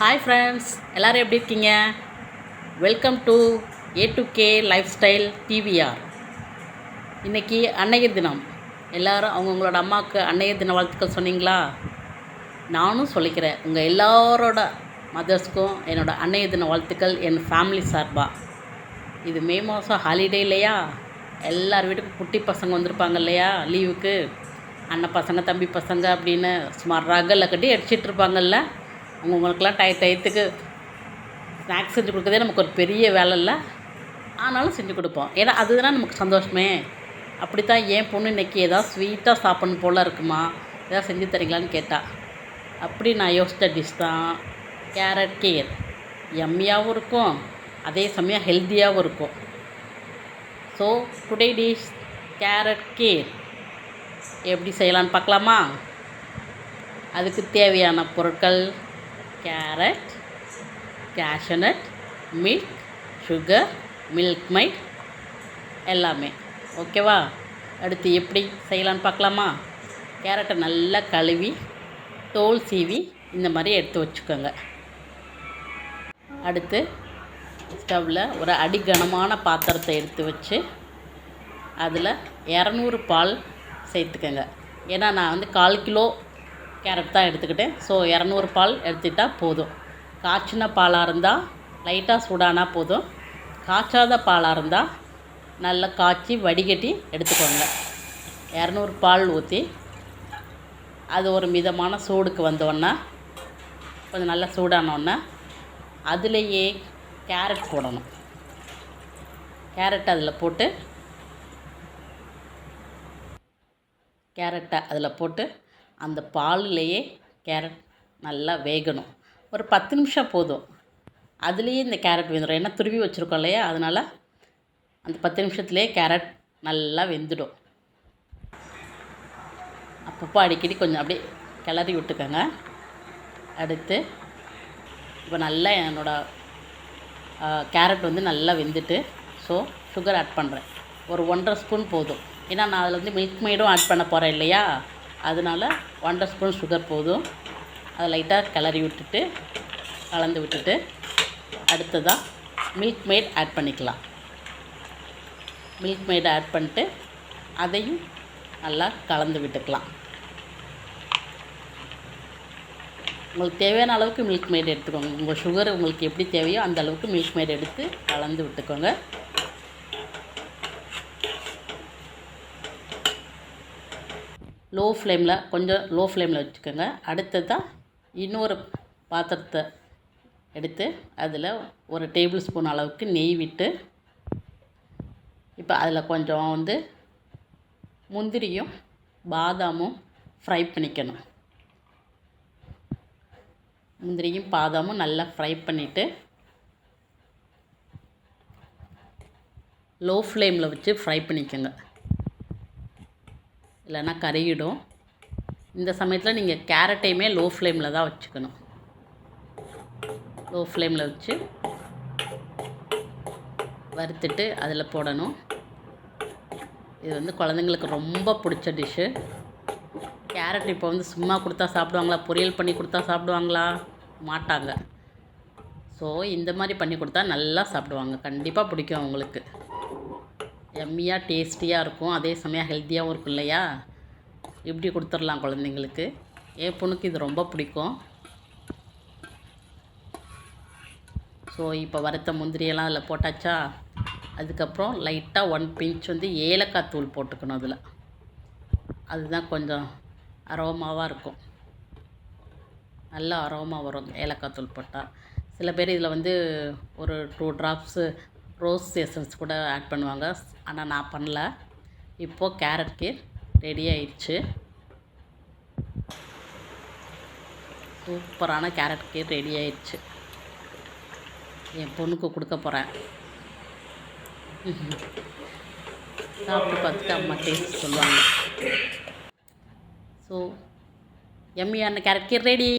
Hi friends, எல்லோரும் எப்படி இருக்கீங்க? Welcome to A2K lifestyle TVR. இன்றைக்கி அன்னையர் தினம். எல்லோரும் அவங்கவுங்களோட அம்மாவுக்கு அன்னையர் தின வாழ்த்துக்கள் சொன்னீங்களா? நானும் சொல்லிக்கிறேன். உங்கள் எல்லாரோட மதர்ஸ்க்கும் என்னோடய அன்னையர் தின வாழ்த்துக்கள் என் ஃபேமிலி சார்பாக. இது மே மாதம் ஹாலிடே இல்லையா? எல்லார் வீட்டுக்கும் குட்டி பசங்க வந்திருப்பாங்க இல்லையா லீவுக்கு? அண்ணன் பசங்க தம்பி பசங்க அப்படின்னு சுமார் ரகலை கட்டி அடிச்சிட்ருப்பாங்கல்ல. அவங்களுக்கெல்லாம் டயத்துக்கு ஸ்நாக்ஸ் செஞ்சு கொடுக்குறதே நமக்கு ஒரு பெரிய வேலை இல்லை. ஆனாலும் செஞ்சு கொடுப்போம். ஏன்னா அதுதான் நமக்கு சந்தோஷமே. அப்படி தான் என் பொண்ணு இன்றைக்கி ஏதாவது ஸ்வீட்டாக சாப்பிட்ணும் போல் இருக்குமா, ஏதாவது செஞ்சு தரீங்களான்னு கேட்டால். அப்படி நான் யோசித்த டிஷ் தான் கேரட் கீர். யம்மியாகவும் இருக்கும், அதே சமயம் ஹெல்த்தியாகவும் இருக்கும். ஸோ டுடே டிஷ் கேரட் கீர் எப்படி செய்யலான்னு பார்க்கலாமா? அதுக்கு தேவையான பொருட்கள் carrot, cashew nut, milk, sugar, milk might எல்லாமே. ஓகேவா? அடுத்து எப்படி செய்யலான்னு பார்க்கலாமா? கேரட்டை நல்லா கழுவி தோல் சீவி இந்த மாதிரி எடுத்து வச்சுக்கோங்க. அடுத்து ஸ்டவ்வில் ஒரு அடிகனமான பாத்திரத்தை எடுத்து வச்சு அதில் 200 பால் சேர்த்துக்கோங்க. ஏன்னா நான் வந்து 1/4 கிலோ கேரட் தான் எடுத்துக்கிட்டேன். ஸோ 200 பால் எடுத்துக்கிட்டால் போதும். காய்ச்சின பாலாக இருந்தால் லைட்டாக சூடானா போதும். காய்ச்சாத பாலாக இருந்தால் நல்லா காய்ச்சி வடிகட்டி எடுத்துக்கோங்க. 200 பால் ஊற்றி அது ஒரு மிதமான சூடுக்கு வந்தோடனே, கொஞ்சம் நல்லா சூடானோடனே அதுலேயே கேரட் போடணும். கேரட்டை அதில் போட்டு அந்த பாலுலேயே கேரட் நல்லா வேகணும். ஒரு 10 நிமிஷம் போதும். அதுலேயே இந்த கேரட் வெந்துடும். ஏன்னா துருவி வச்சுருக்கோம் இல்லையா, அதனால் அந்த 10 நிமிஷத்துலேயே கேரட் நல்லா வெந்துடும். அப்பப்போ அடிக்கடி கொஞ்சம் அப்படியே கிளறி விட்டுக்கோங்க. அடுத்து இப்போ நல்லா என்னோடய கேரட் வந்து நல்லா வெந்துட்டு, ஸோ சுகர் ஆட் பண்ணுறேன். ஒரு 1½ ஸ்பூன் போதும். ஏன்னா நான் அதில் வந்து மில்க் மெய்டும் ஆட் பண்ண போகிறேன் இல்லையா, அதனால் 1½ ஸ்பூன் சுகர் போதும். அதை லைட்டாக கிளறி விட்டுட்டு கலந்து விட்டுட்டு அடுத்ததாக மில்க் மெய்ட் ஆட் பண்ணிக்கலாம். மில்க் மெய்டை ஆட் பண்ணிட்டு அதையும் நல்லா கலந்து விட்டுக்கலாம். உங்களுக்கு தேவையான அளவுக்கு மில்க் மெய்ட் எடுத்துக்கோங்க. உங்கள் சுகர் உங்களுக்கு எப்படி தேவையோ அந்த அளவுக்கு மில்க் மெய்ட் எடுத்து கலந்து விட்டுக்கோங்க. கொஞ்சம் லோ ஃப்ளேமில் வச்சுக்கோங்க. அடுத்ததாக இன்னொரு பாத்திரத்தை எடுத்து அதில் ஒரு டேபிள் ஸ்பூன் அளவுக்கு நெய் விட்டு, இப்போ அதில் கொஞ்சம் வந்து முந்திரியும் பாதாமும் ஃப்ரை பண்ணிக்கணும். முந்திரியும் பாதாமும் நல்லா ஃப்ரை பண்ணிவிட்டு லோ ஃப்ளேமில் வச்சு ஃப்ரை பண்ணிக்கோங்க, இல்லைன்னா கருகிடும். இந்த சமயத்தில் நீங்கள் கேரட்டையுமே லோ ஃப்ளேமில் தான் வச்சுக்கணும். லோ ஃப்ளேமில் வச்சு வறுத்துட்டு அதில் போடணும். இது வந்து குழந்தைங்களுக்கு ரொம்ப பிடிச்ச டிஷ்ஷு. கேரட் இப்போ வந்து சும்மா கொடுத்தா சாப்பிடுவாங்களா? பொரியல் பண்ணி கொடுத்தா சாப்பிடுவாங்களா? மாட்டாங்க. ஸோ இந்த மாதிரி பண்ணி கொடுத்தா நல்லா சாப்பிடுவாங்க. கண்டிப்பாக பிடிக்கும் அவங்களுக்கு. எம்மியாக டேஸ்டியாக இருக்கும், அதே சமயம் ஹெல்த்தியாகவும் இருக்கும் இல்லையா? இப்படி கொடுத்துடலாம் குழந்தைங்களுக்கு. என் பொண்ணுக்கு இது ரொம்ப பிடிக்கும். ஸோ இப்போ வறுத்த முந்திரியெல்லாம் அதில் போட்டாச்சா? அதுக்கப்புறம் லைட்டாக 1 பிஞ்ச் வந்து ஏலக்காய் தூள் போட்டுக்கணும் அதில். அதுதான் கொஞ்சம் அரோமாவாக இருக்கும். நல்ல அரோமா வரும் ஏலக்காய் தூள் போட்டால். சில பேர் இதில் வந்து ஒரு 2 ட்ராப்ஸு ரோஸ் எசன்ஸ் கூட ஆட் பண்ணுவாங்க. ஆனால் நான் பண்ணல. இப்போது கேரட் கீர் ரெடி ஆயிடுச்சு. சூப்பரான கேரட் கீர் ரெடி ஆயிடுச்சு. என் பொண்ணுக்கு கொடுக்க போகிறேன். சாப்பிட்டு பார்த்துட்டு அம்மா டேஸ்ட் சொல்லுவாங்க. ஸோ எம்மியான கேரட் கீர் ரெடி.